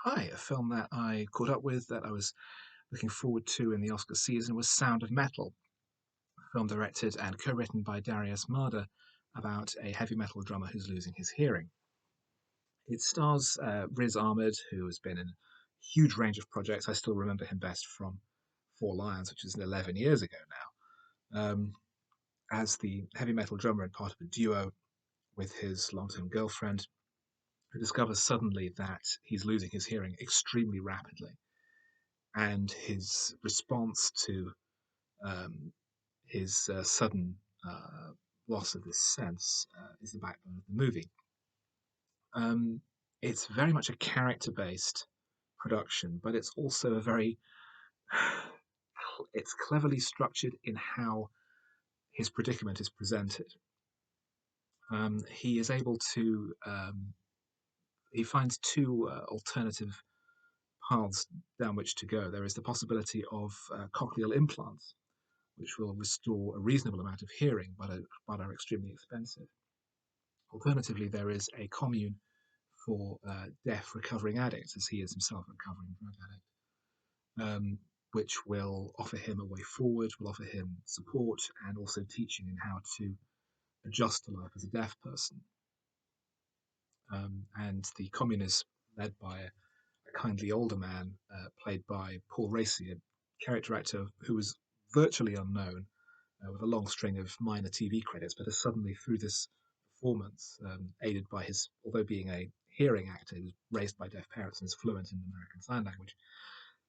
Hi, a film that I caught up with that I was looking forward to in the Oscar season was Sound of Metal, a film directed and co-written by Darius Marder about a heavy metal drummer who's losing his hearing. It stars Riz Ahmed, who has been in a huge range of projects. I still remember him best from Four Lions, which is 11 years ago now, as the heavy metal drummer and part of a duo with his long-term girlfriend, who discovers suddenly that he's losing his hearing extremely rapidly. And his response to um, his sudden loss of this sense is the backbone of the movie. Um, it's very much a character-based production, but it's also a very it's cleverly structured in how his predicament is presented. He is able to he finds two alternative paths down which to go. There is the possibility of cochlear implants, which will restore a reasonable amount of hearing, but are extremely expensive. Alternatively, there is a commune for deaf recovering addicts, as he is himself a recovering drug addict, which will offer him a way forward, will offer him support, and also teaching him how to adjust to life as a deaf person. And the commune is led by a kindly older man, played by Paul Raci, a character actor who was virtually unknown, with a long string of minor TV credits, but has suddenly, through this performance, aided by his, although being a hearing actor, he was raised by deaf parents and is fluent in American Sign Language,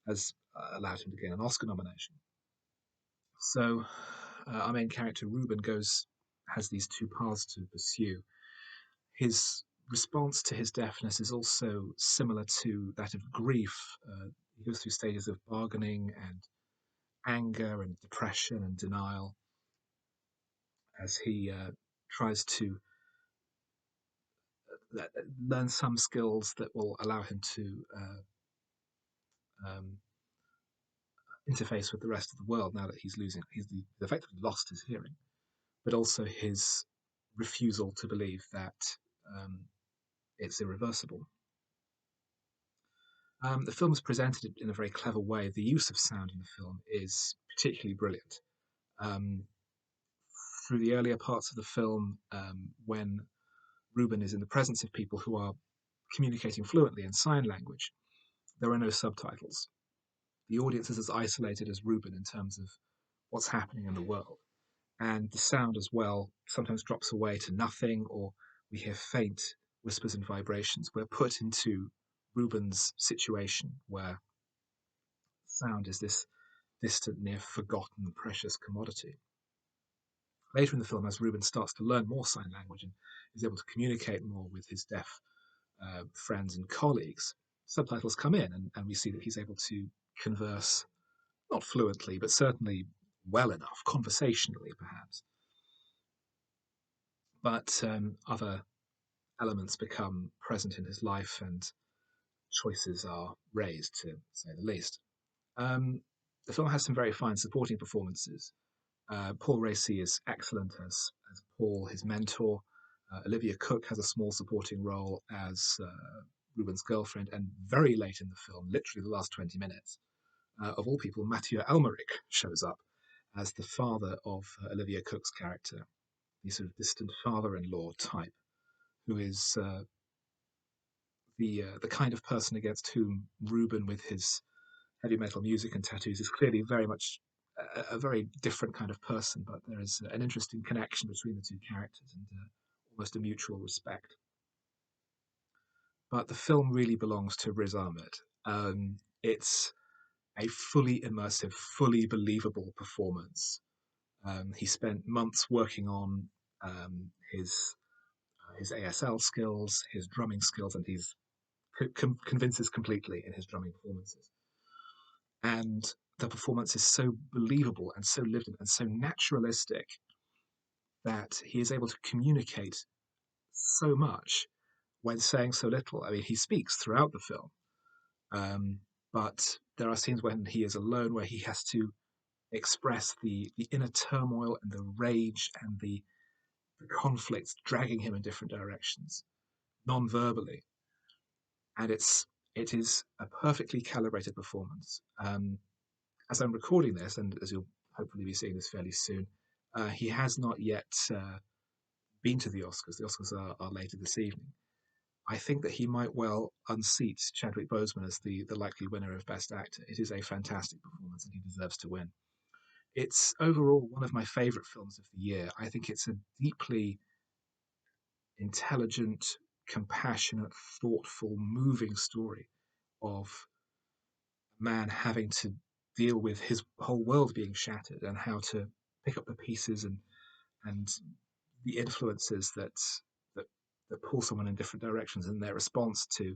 has allowed him to gain an Oscar nomination. So, our main character Ruben has these two paths to pursue. His response to his deafness is also similar to that of grief. He goes through stages of bargaining and anger and depression and denial as he tries to learn some skills that will allow him to um, interface with the rest of the world now that he's effectively lost his hearing, but also his refusal to believe that um, it's irreversible. The film is presented in a very clever way. The use of sound in the film is particularly brilliant. Um, Through the earlier parts of the film, when Ruben is in the presence of people who are communicating fluently in sign language, there are no subtitles. The audience is as isolated as Ruben in terms of what's happening in the world. And the sound as well sometimes drops away to nothing, or we hear faint whispers and vibrations. We're put into Ruben's situation where sound is this distant, near forgotten, precious commodity. Later in the film, as Ruben starts to learn more sign language and is able to communicate more with his deaf friends and colleagues, subtitles come in, and we see that he's able to converse not fluently, but certainly well enough, conversationally perhaps. But other elements become present in his life, and choices are raised, to say the least. Um, the film has some very fine supporting performances. Paul Raci is excellent as Paul, his mentor. Olivia Cooke has a small supporting role as Ruben's girlfriend, and very late in the film, literally the last 20 minutes, of all people, Mathieu Amalric shows up as the father of Olivia Cooke's character, the sort of distant father-in-law type, who is the kind of person against whom Ruben, with his heavy metal music and tattoos, is clearly very much a very different kind of person. But there is an interesting connection between the two characters and almost a mutual respect. But the film really belongs to Riz Ahmed. It's a fully immersive, fully believable performance. He spent months working on his ASL skills, his drumming skills, and he's convinces completely in his drumming performances. And the performance is so believable and so lived in and so naturalistic that he is able to communicate so much when saying so little. I mean, he speaks throughout the film, um, but there are scenes when he is alone where he has to express the inner turmoil and the rage and the conflicts dragging him in different directions non-verbally, and It is a perfectly calibrated performance. As I'm recording this, and as you'll hopefully be seeing this fairly soon, he has not yet been to the Oscars. The Oscars are later this evening. I think that he might well unseat Chadwick Boseman as the likely winner of Best Actor. It is a fantastic performance, and he deserves to win. It's overall one of my favourite films of the year. I think it's a deeply intelligent, compassionate, thoughtful, moving story of a man having to deal with his whole world being shattered and how to pick up the pieces and the influences that that pull someone in different directions and their response to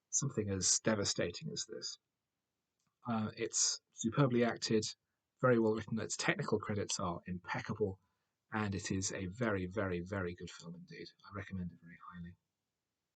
something as devastating as this. It's superbly acted, very well written. Its technical credits are impeccable, and it is a very, very, very good film indeed. I recommend it very highly.